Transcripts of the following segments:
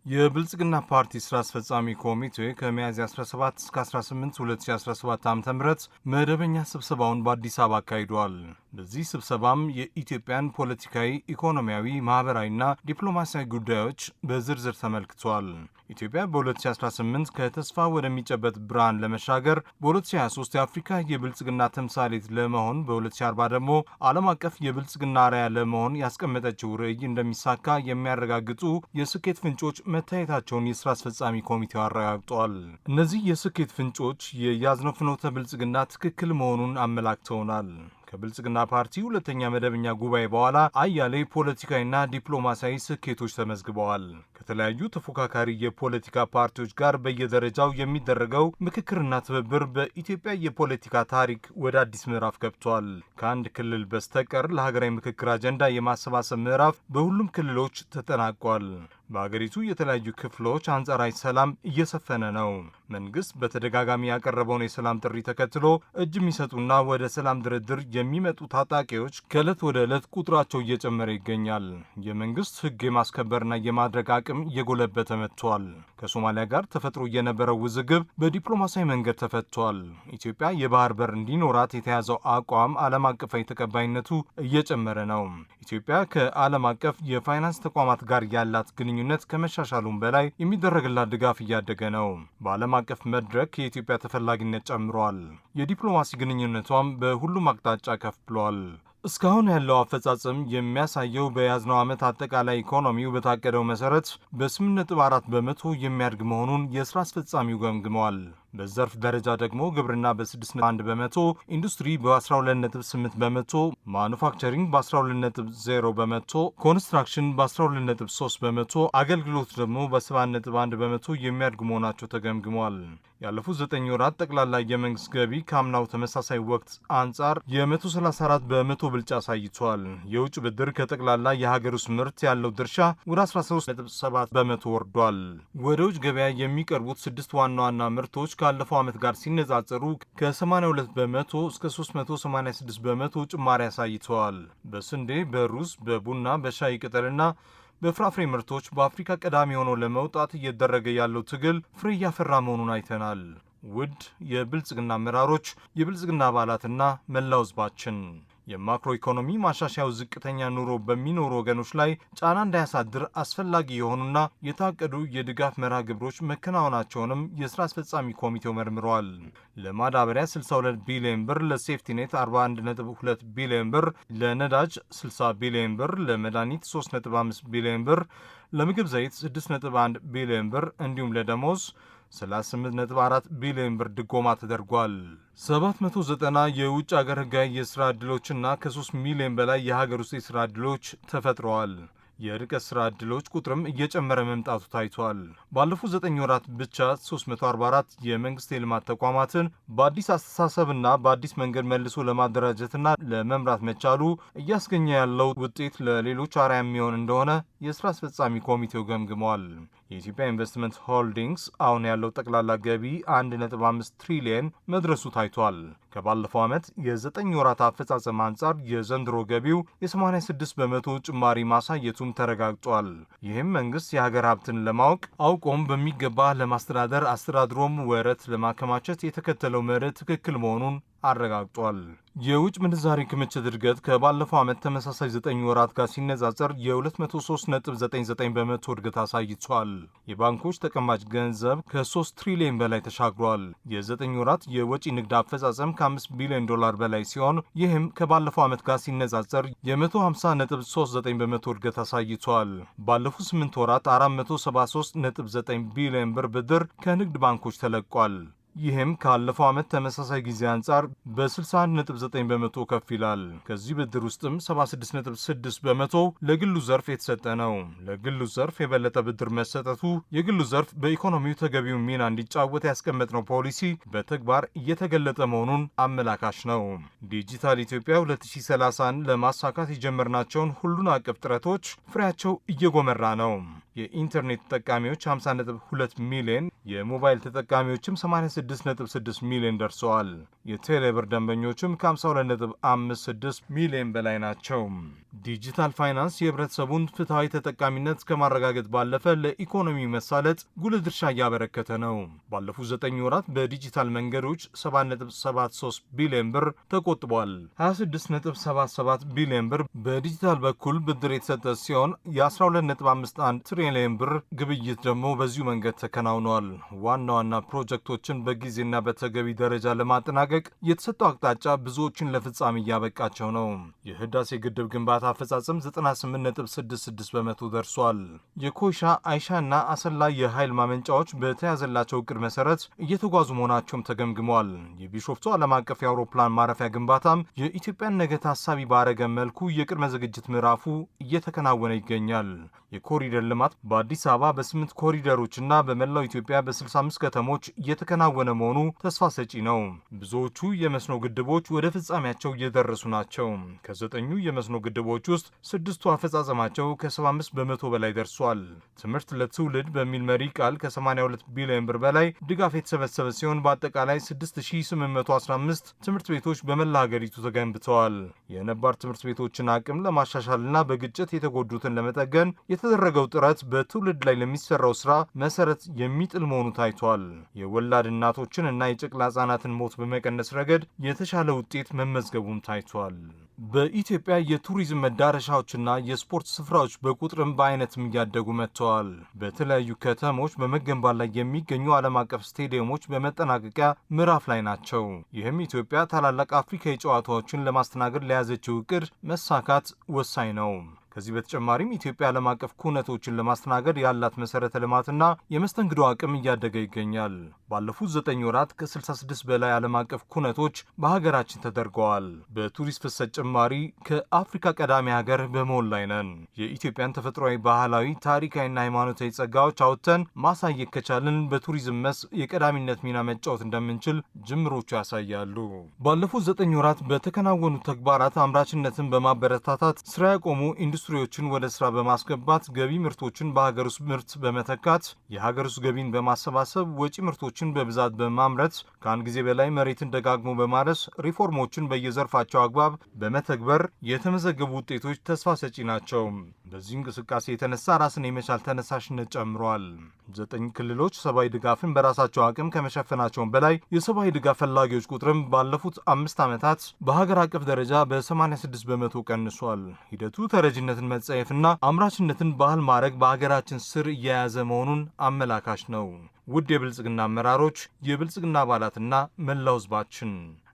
የብልጽግና ፓርቲ ስራ አስፈጻሚ ኮሚቴ ከሚያዝያ 17 እስከ 18 2017 ዓ.ም መደበኛ ስብሰባውን በአዲስ አበባ አካሂዷል። በዚህ ስብሰባም የኢትዮጵያን ፖለቲካዊ፣ ኢኮኖሚያዊ፣ ማህበራዊና ዲፕሎማሲያዊ ጉዳዮች በዝርዝር ተመልክቷል። ኢትዮጵያ በ2018 ከተስፋ ወደሚጨበት ብርሃን ለመሻገር፣ በ2023 የአፍሪካ የብልጽግና ተምሳሌት ለመሆን፣ በ2040 ደግሞ ዓለም አቀፍ የብልጽግና አርአያ ለመሆን ያስቀመጠችው ራዕይ እንደሚሳካ የሚያረጋግጡ የስኬት ፍንጮች መታየታቸውን የስራ አስፈጻሚ ኮሚቴው አረጋግጧል። እነዚህ የስኬት ፍንጮች የያዝነው ፍኖተ ብልጽግና ትክክል መሆኑን አመላክተውናል። ከብልጽግና ፓርቲ ሁለተኛ መደበኛ ጉባኤ በኋላ አያሌ ፖለቲካዊና ዲፕሎማሲያዊ ስኬቶች ተመዝግበዋል። ከተለያዩ ተፎካካሪ የፖለቲካ ፓርቲዎች ጋር በየደረጃው የሚደረገው ምክክርና ትብብር በኢትዮጵያ የፖለቲካ ታሪክ ወደ አዲስ ምዕራፍ ገብቷል። ከአንድ ክልል በስተቀር ለሀገራዊ ምክክር አጀንዳ የማሰባሰብ ምዕራፍ በሁሉም ክልሎች ተጠናቋል። በአገሪቱ የተለያዩ ክፍሎች አንጻራዊ ሰላም እየሰፈነ ነው። መንግስት በተደጋጋሚ ያቀረበውን የሰላም ጥሪ ተከትሎ እጅ የሚሰጡና ወደ ሰላም ድርድር የሚመጡ ታጣቂዎች ከዕለት ወደ ዕለት ቁጥራቸው እየጨመረ ይገኛል። የመንግስት ሕግ የማስከበርና የማድረግ አቅም እየጎለበተ መጥቷል። ከሶማሊያ ጋር ተፈጥሮ የነበረው ውዝግብ በዲፕሎማሲያዊ መንገድ ተፈቷል። ኢትዮጵያ የባህር በር እንዲኖራት የተያዘው አቋም ዓለም አቀፋዊ ተቀባይነቱ እየጨመረ ነው። ኢትዮጵያ ከዓለም አቀፍ የፋይናንስ ተቋማት ጋር ያላት ግንኙነት ከመሻሻሉም በላይ የሚደረግላት ድጋፍ እያደገ ነው። በዓለም አቀፍ መድረክ የኢትዮጵያ ተፈላጊነት ጨምሯል። የዲፕሎማሲ ግንኙነቷም በሁሉም አቅጣጫ ከፍ ብሏል። እስካሁን ያለው አፈጻጸም የሚያሳየው በያዝነው ዓመት አጠቃላይ ኢኮኖሚው በታቀደው መሰረት በ8.4 በመቶ የሚያድግ መሆኑን የስራ አስፈጻሚው ገምግመዋል። በዘርፍ ደረጃ ደግሞ ግብርና በ6.1 በመቶ፣ ኢንዱስትሪ በ12.8 በመቶ፣ ማኑፋክቸሪንግ በ12.0 በመቶ፣ ኮንስትራክሽን በ12.3 በመቶ፣ አገልግሎት ደግሞ በ7.1 በመቶ የሚያድጉ መሆናቸው ተገምግሟል። ያለፉት 9 ወራት ጠቅላላ የመንግስት ገቢ ከአምናው ተመሳሳይ ወቅት አንጻር የ134 በመቶ ብልጫ አሳይቷል። የውጭ ብድር ከጠቅላላ የሀገር ውስጥ ምርት ያለው ድርሻ ወደ 13.7 በመቶ ወርዷል። ወደ ውጭ ገበያ የሚቀርቡት 6 ዋና ዋና ምርቶች ካለፈው ዓመት ጋር ሲነጻጸሩ ከ82 በመቶ እስከ 386 በመቶ ጭማሪ አሳይተዋል። በስንዴ፣ በሩዝ፣ በቡና፣ በሻይ ቅጠልና በፍራፍሬ ምርቶች በአፍሪካ ቀዳሚ ሆኖ ለመውጣት እየተደረገ ያለው ትግል ፍሬ እያፈራ መሆኑን አይተናል። ውድ የብልጽግና አመራሮች፣ የብልጽግና አባላትና መላው ሕዝባችን የማክሮ ኢኮኖሚ ማሻሻያው ዝቅተኛ ኑሮ በሚኖሩ ወገኖች ላይ ጫና እንዳያሳድር አስፈላጊ የሆኑና የታቀዱ የድጋፍ መርሃ ግብሮች መከናወናቸውንም የስራ አስፈጻሚ ኮሚቴው መርምረዋል። ለማዳበሪያ 62 ቢሊዮን ብር፣ ለሴፍቲኔት 41.2 ቢሊዮን ብር፣ ለነዳጅ 60 ቢሊዮን ብር፣ ለመድኃኒት 3.5 ቢሊዮን ብር፣ ለምግብ ዘይት 6.1 ቢሊዮን ብር እንዲሁም ለደሞዝ 38.4 ቢሊዮን ብር ድጎማ ተደርጓል። 790 የውጭ አገር ህጋዊ የሥራ ዕድሎችና ከ3 ሚሊዮን በላይ የሀገር ውስጥ የሥራ ዕድሎች ተፈጥረዋል። የርቀት ሥራ ዕድሎች ቁጥርም እየጨመረ መምጣቱ ታይቷል። ባለፉት 9 ወራት ብቻ 344 የመንግሥት የልማት ተቋማትን በአዲስ አስተሳሰብና በአዲስ መንገድ መልሶ ለማደራጀትና ለመምራት መቻሉ እያስገኘ ያለው ውጤት ለሌሎች አርአያ የሚሆን እንደሆነ የሥራ አስፈጻሚ ኮሚቴው ገምግመዋል። የኢትዮጵያ ኢንቨስትመንት ሆልዲንግስ አሁን ያለው ጠቅላላ ገቢ 1.5 ትሪሊየን መድረሱ ታይቷል። ከባለፈው ዓመት የ9 ወራት አፈጻጸም አንጻር የዘንድሮ ገቢው የ86 በመቶ ጭማሪ ማሳየቱም ተረጋግጧል። ይህም መንግስት የሀገር ሀብትን ለማወቅ አውቆም በሚገባ ለማስተዳደር አስተዳድሮም ወረት ለማከማቸት የተከተለው መርህ ትክክል መሆኑን አረጋግጧል። የውጭ ምንዛሪ ክምችት እድገት ከባለፈው ዓመት ተመሳሳይ 9 ወራት ጋር ሲነጻጸር የ203.99 በመቶ እድገት አሳይቷል። የባንኮች ተቀማጭ ገንዘብ ከ3 ትሪሊዮን በላይ ተሻግሯል። የ9 ወራት የወጪ ንግድ አፈጻጸም ከ5 ቢሊዮን ዶላር በላይ ሲሆን ይህም ከባለፈው ዓመት ጋር ሲነጻጸር የ150.39 በመቶ እድገት አሳይቷል። ባለፉት 8 ወራት 473.9 ቢሊዮን ብር ብድር ከንግድ ባንኮች ተለቋል። ይህም ካለፈው ዓመት ተመሳሳይ ጊዜ አንጻር በ61.9 በመቶ ከፍ ይላል። ከዚህ ብድር ውስጥም 76.6 በመቶ ለግሉ ዘርፍ የተሰጠ ነው። ለግሉ ዘርፍ የበለጠ ብድር መሰጠቱ የግሉ ዘርፍ በኢኮኖሚው ተገቢውን ሚና እንዲጫወት ያስቀመጥነው ፖሊሲ በተግባር እየተገለጠ መሆኑን አመላካሽ ነው። ዲጂታል ኢትዮጵያ 2030ን ለማሳካት የጀመርናቸውን ሁሉን አቀፍ ጥረቶች ፍሬያቸው እየጎመራ ነው። የኢንተርኔት ተጠቃሚዎች 50.2 ሚሊዮን የሞባይል ተጠቃሚዎችም 86.6 ሚሊዮን ደርሰዋል። የቴሌብር ደንበኞችም ከ52.56 ሚሊዮን በላይ ናቸው። ዲጂታል ፋይናንስ የህብረተሰቡን ፍትሐዊ ተጠቃሚነት ከማረጋገጥ ባለፈ ለኢኮኖሚ መሳለጥ ጉልህ ድርሻ እያበረከተ ነው። ባለፉት 9 ወራት በዲጂታል መንገዶች 7.73 ቢሊዮን ብር ተቆጥቧል። 26.77 ቢሊዮን ብር በዲጂታል በኩል ብድር የተሰጠ ሲሆን የ12.51 ትሪሊዮን ብር ግብይት ደግሞ በዚሁ መንገድ ተከናውኗል። ዋና ዋና ፕሮጀክቶችን በጊዜና በተገቢ ደረጃ ለማጠናቀቅ የተሰጠው አቅጣጫ ብዙዎችን ለፍጻሜ እያበቃቸው ነው። የህዳሴ ግድብ ግንባታ አፈጻጸም 98.66 በመቶ ደርሷል። የኮይሻ አይሻና አሰላ የኃይል ማመንጫዎች በተያዘላቸው እቅድ መሰረት እየተጓዙ መሆናቸውም ተገምግሟል። የቢሾፍቱ ዓለም አቀፍ የአውሮፕላን ማረፊያ ግንባታም የኢትዮጵያን ነገ ታሳቢ ባረገ መልኩ የቅድመ ዝግጅት ምዕራፉ እየተከናወነ ይገኛል። የኮሪደር ልማት በአዲስ አበባ በ8 ኮሪደሮችና በመላው ኢትዮጵያ በ65 ከተሞች እየተከናወነ መሆኑ ተስፋ ሰጪ ነው። ብዙዎቹ የመስኖ ግድቦች ወደ ፍጻሜያቸው እየደረሱ ናቸው። ከ9ኙ የመስኖ ግድቦች ውስጥ 6ቱ አፈጻጸማቸው ከ75 በመቶ በላይ ደርሷል። ትምህርት ለትውልድ በሚል መሪ ቃል ከ82 ቢሊዮን ብር በላይ ድጋፍ የተሰበሰበ ሲሆን በአጠቃላይ 6815 ትምህርት ቤቶች በመላ ሀገሪቱ ተገንብተዋል። የነባር ትምህርት ቤቶችን አቅም ለማሻሻልና በግጭት የተጎዱትን ለመጠገን የተደረገው ጥረት በትውልድ ላይ ለሚሰራው ስራ መሰረት የሚጥል መሆኑ ታይቷል። የወላድ እናቶችን እና የጨቅላ ህጻናትን ሞት በመቀነስ ረገድ የተሻለ ውጤት መመዝገቡም ታይቷል። በኢትዮጵያ የቱሪዝም መዳረሻዎችና የስፖርት ስፍራዎች በቁጥርም በአይነትም እያደጉ መጥተዋል። በተለያዩ ከተሞች በመገንባት ላይ የሚገኙ ዓለም አቀፍ ስቴዲየሞች በመጠናቀቂያ ምዕራፍ ላይ ናቸው። ይህም ኢትዮጵያ ታላላቅ አፍሪካዊ ጨዋታዎችን ለማስተናገድ ለያዘችው እቅድ መሳካት ወሳኝ ነው። ከዚህ በተጨማሪም ኢትዮጵያ ዓለም አቀፍ ኩነቶችን ለማስተናገድ ያላት መሰረተ ልማትና የመስተንግዶ አቅም እያደገ ይገኛል። ባለፉት 9 ወራት ከ66 በላይ ዓለም አቀፍ ኩነቶች በሀገራችን ተደርገዋል። በቱሪስት ፍሰት ጭማሪ ከአፍሪካ ቀዳሚ ሀገር በመሆን ላይ ነን። የኢትዮጵያን ተፈጥሯዊ፣ ባህላዊ፣ ታሪካዊና ሃይማኖታዊ ጸጋዎች አውጥተን ማሳየት ከቻልን በቱሪዝም መስክ የቀዳሚነት ሚና መጫወት እንደምንችል ጅምሮቹ ያሳያሉ። ባለፉት 9 ወራት በተከናወኑ ተግባራት አምራችነትን በማበረታታት ስራ ያቆሙ ኢንዱስትሪዎችን ወደ ስራ በማስገባት ገቢ ምርቶችን በሀገር ውስጥ ምርት በመተካት የሀገር ውስጥ ገቢን በማሰባሰብ ወጪ ምርቶችን በብዛት በማምረት ከአንድ ጊዜ በላይ መሬትን ደጋግሞ በማረስ ሪፎርሞችን በየዘርፋቸው አግባብ በመተግበር የተመዘገቡ ውጤቶች ተስፋ ሰጪ ናቸው። በዚህ እንቅስቃሴ የተነሳ ራስን የመቻል ተነሳሽነት ጨምሯል። 9 ክልሎች ሰብአዊ ድጋፍን በራሳቸው አቅም ከመሸፈናቸውን በላይ የሰብአዊ ድጋፍ ፈላጊዎች ቁጥርም ባለፉት 5 ዓመታት በሀገር አቀፍ ደረጃ በ86 በመቶ ቀንሷል። ሂደቱ ተረጂነትን መጸየፍና አምራችነትን ባህል ማድረግ በሀገራችን ስር እየያዘ መሆኑን አመላካች ነው። ውድ የብልጽግና አመራሮች፣ የብልጽግና አባላትና መላው ህዝባችን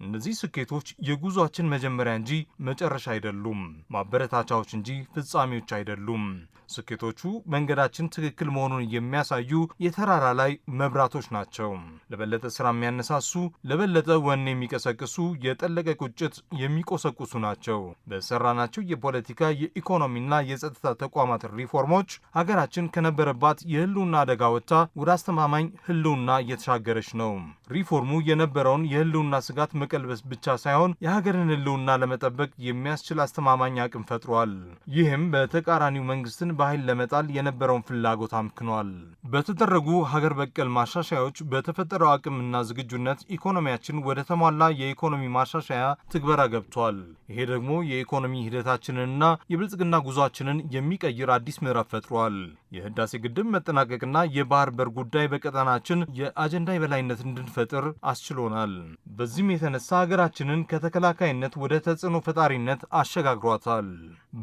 እነዚህ ስኬቶች የጉዟችን መጀመሪያ እንጂ መጨረሻ አይደሉም። ማበረታቻዎች እንጂ ፍጻሜዎች አይደሉም። ስኬቶቹ መንገዳችን ትክክል መሆኑን የሚያሳዩ የተራራ ላይ መብራቶች ናቸው። ለበለጠ ስራ የሚያነሳሱ፣ ለበለጠ ወኔ የሚቀሰቅሱ፣ የጠለቀ ቁጭት የሚቆሰቁሱ ናቸው። በሰራናቸው የፖለቲካ የኢኮኖሚና የጸጥታ ተቋማት ሪፎርሞች ሀገራችን ከነበረባት የህልውና አደጋ ወጥታ ወደ አስተማማኝ ህልውና እየተሻገረች ነው። ሪፎርሙ የነበረውን የህልውና ስጋት መቀልበስ ብቻ ሳይሆን የሀገርን ህልውና ለመጠበቅ የሚያስችል አስተማማኝ አቅም ፈጥሯል። ይህም በተቃራኒው መንግስትን በኃይል ለመጣል የነበረውን ፍላጎት አምክኗል። በተደረጉ ሀገር በቀል ማሻሻያዎች በተፈጠረው አቅምና ዝግጁነት ኢኮኖሚያችን ወደ ተሟላ የኢኮኖሚ ማሻሻያ ትግበራ ገብቷል። ይሄ ደግሞ የኢኮኖሚ ሂደታችንንና የብልጽግና ጉዟችንን የሚቀይር አዲስ ምዕራፍ ፈጥሯል። የህዳሴ ግድብ መጠናቀቅና የባህር በር ጉዳይ በቀጠናችን የአጀንዳ የበላይነት እንድንፈጥር አስችሎናል። በዚህም የተነሳ ሀገራችንን ከተከላካይነት ወደ ተጽዕኖ ፈጣሪነት አሸጋግሯታል።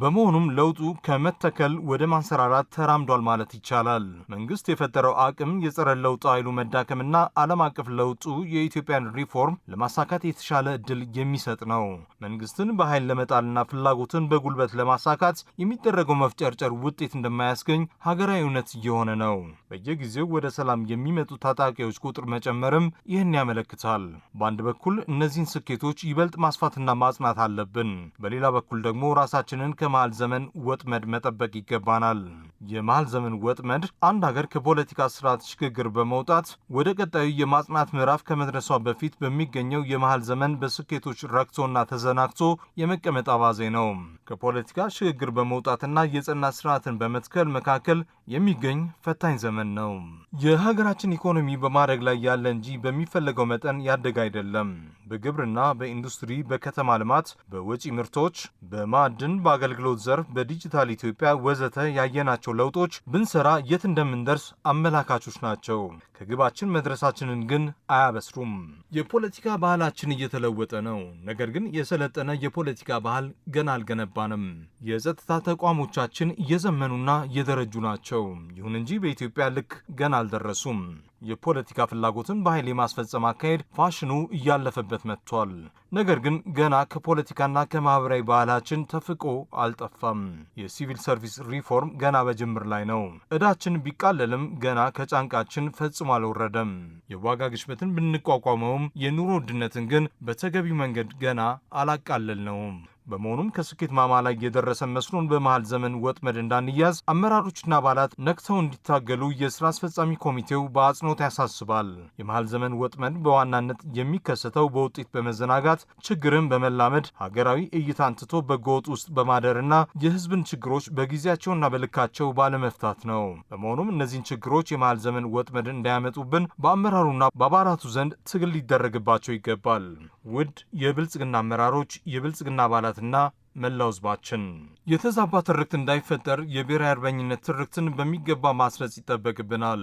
በመሆኑም ለውጡ ከመተከል ወደ ማንሰራራት ተራምዷል ማለት ይቻላል። መንግስት የፈጠረው አቅም የጸረ ለውጥ ኃይሉ መዳከምና ዓለም አቀፍ ለውጡ የኢትዮጵያን ሪፎርም ለማሳካት የተሻለ እድል የሚሰጥ ነው። መንግስትን በኃይል ለመጣልና ፍላጎትን በጉልበት ለማሳካት የሚደረገው መፍጨርጨር ውጤት እንደማያስገኝ ሀገራዊ እውነት እየሆነ ነው። በየጊዜው ወደ ሰላም የሚመጡ ታጣቂዎች ቁጥር መጨመርም ይህን ያመለክታል። በአንድ በኩል እነዚህን ስኬቶች ይበልጥ ማስፋትና ማጽናት አለብን። በሌላ በኩል ደግሞ ራሳችንን ከመሃል ዘመን ወጥመድ መጠበቅ ይገባናል። የመሃል ዘመን ወጥመድ አንድ ሀገር ከፖለቲካ ስርዓት ሽግግር በመውጣት ወደ ቀጣዩ የማጽናት ምዕራፍ ከመድረሷ በፊት በሚገኘው የመሃል ዘመን በስኬቶች ረክቶና ተዘናግቶ የመቀመጥ አባዜ ነው። ከፖለቲካ ሽግግር በመውጣትና የጸና ስርዓትን በመትከል መካከል የሚገኝ ፈታኝ ዘመን ነው። የሀገራችን ኢኮኖሚ በማደግ ላይ ያለ እንጂ በሚፈለገው መጠን ያደገ አይደለም። በግብርና፣ በኢንዱስትሪ፣ በከተማ ልማት፣ በወጪ ምርቶች፣ በማዕድን፣ በአገልግሎት ዘርፍ፣ በዲጂታል ኢትዮጵያ ወዘተ ያየናቸው ለውጦች ብንሰራ የት እንደምንደርስ አመላካቾች ናቸው። ከግባችን መድረሳችንን ግን አያበስሩም። የፖለቲካ ባህላችን እየተለወጠ ነው። ነገር ግን የሰለጠነ የፖለቲካ ባህል ገና አልገነባንም። የጸጥታ ተቋሞቻችን እየዘመኑና እየደረጁ ናቸው። ይሁን እንጂ በኢትዮጵያ ልክ ገና አልደረሱም። የፖለቲካ ፍላጎትን በኃይል የማስፈጸም አካሄድ ፋሽኑ እያለፈበት መጥቷል። ነገር ግን ገና ከፖለቲካና ከማህበራዊ ባህላችን ተፍቆ አልጠፋም። የሲቪል ሰርቪስ ሪፎርም ገና በጅምር ላይ ነው። ዕዳችን ቢቃለልም ገና ከጫንቃችን ፈጽሞ አልወረደም። የዋጋ ግሽበትን ብንቋቋመውም የኑሮ ውድነትን ግን በተገቢው መንገድ ገና አላቃለልነውም። በመሆኑም ከስኬት ማማ ላይ የደረሰ መስሎን በመሃል ዘመን ወጥመድ እንዳንያዝ አመራሮችና አባላት ነቅተው እንዲታገሉ የስራ አስፈጻሚ ኮሚቴው በአጽንኦት ያሳስባል። የመሃል ዘመን ወጥመድ በዋናነት የሚከሰተው በውጤት በመዘናጋት ችግርን በመላመድ ሀገራዊ እይታን ትቶ በጎጥ ውስጥ በማደርና የህዝብን ችግሮች በጊዜያቸውና በልካቸው ባለመፍታት ነው። በመሆኑም እነዚህን ችግሮች የመሃል ዘመን ወጥመድ እንዳያመጡብን በአመራሩና በአባላቱ ዘንድ ትግል ሊደረግባቸው ይገባል። ውድ የብልጽግና አመራሮች፣ የብልጽግና አባላት እና መላው ህዝባችን የተዛባ ትርክት እንዳይፈጠር የብሔራዊ አርበኝነት ትርክትን በሚገባ ማስረጽ ይጠበቅብናል።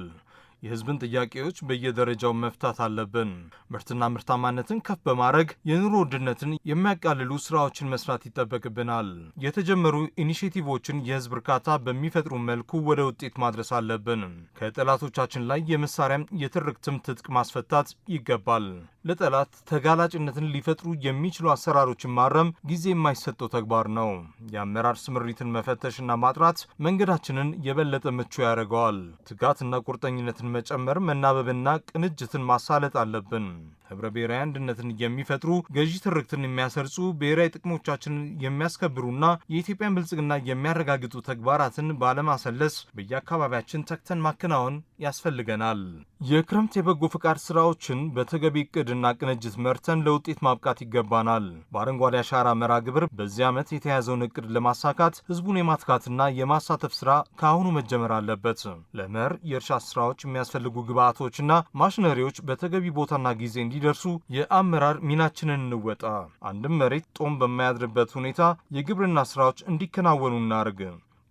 የህዝብን ጥያቄዎች በየደረጃው መፍታት አለብን። ምርትና ምርታማነትን ከፍ በማድረግ የኑሮ ውድነትን የሚያቃልሉ ስራዎችን መስራት ይጠበቅብናል። የተጀመሩ ኢኒሼቲቮችን የህዝብ እርካታ በሚፈጥሩ መልኩ ወደ ውጤት ማድረስ አለብን። ከጠላቶቻችን ላይ የመሳሪያም የትርክትም ትጥቅ ማስፈታት ይገባል። ለጠላት ተጋላጭነትን ሊፈጥሩ የሚችሉ አሰራሮችን ማረም ጊዜ የማይሰጠው ተግባር ነው። የአመራር ስምሪትን መፈተሽና ማጥራት መንገዳችንን የበለጠ ምቹ ያደርገዋል። ትጋትና ቁርጠኝነትን መጨመር፣ መናበብና ቅንጅትን ማሳለጥ አለብን። ህብረ ብሔራዊ አንድነትን የሚፈጥሩ ገዢ ትርክትን የሚያሰርጹ ብሔራዊ ጥቅሞቻችንን የሚያስከብሩና የኢትዮጵያን ብልጽግና የሚያረጋግጡ ተግባራትን ባለማሰለስ በየአካባቢያችን ተግተን ማከናወን ያስፈልገናል። የክረምት የበጎ ፍቃድ ስራዎችን በተገቢ እቅድና ቅንጅት መርተን ለውጤት ማብቃት ይገባናል። በአረንጓዴ አሻራ መርሃ ግብር በዚህ ዓመት የተያዘውን እቅድ ለማሳካት ህዝቡን የማትካትና የማሳተፍ ስራ ከአሁኑ መጀመር አለበት። ለመኸር የእርሻ ስራዎች የሚያስፈልጉ ግብዓቶችና ማሽነሪዎች በተገቢ ቦታና ጊዜ እንዲደርሱ የአመራር ሚናችንን እንወጣ። አንድም መሬት ጦም በማያድርበት ሁኔታ የግብርና ስራዎች እንዲከናወኑ እናርግ።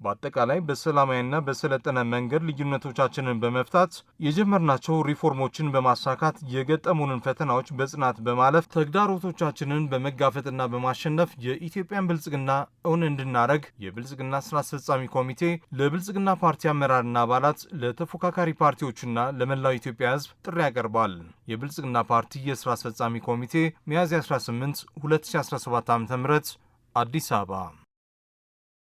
በአጠቃላይ በሰላማዊና በሰለጠነ መንገድ ልዩነቶቻችንን በመፍታት የጀመርናቸው ሪፎርሞችን በማሳካት የገጠሙንን ፈተናዎች በጽናት በማለፍ ተግዳሮቶቻችንን በመጋፈጥና በማሸነፍ የኢትዮጵያን ብልጽግና እውን እንድናደርግ የብልጽግና ስራ አስፈጻሚ ኮሚቴ ለብልጽግና ፓርቲ አመራርና አባላት፣ ለተፎካካሪ ፓርቲዎችና ለመላው ኢትዮጵያ ህዝብ ጥሪ ያቀርባል። የብልጽግና ፓርቲ የስራ አስፈጻሚ ኮሚቴ ሚያዝያ 18 2017 ዓ.ም አዲስ አበባ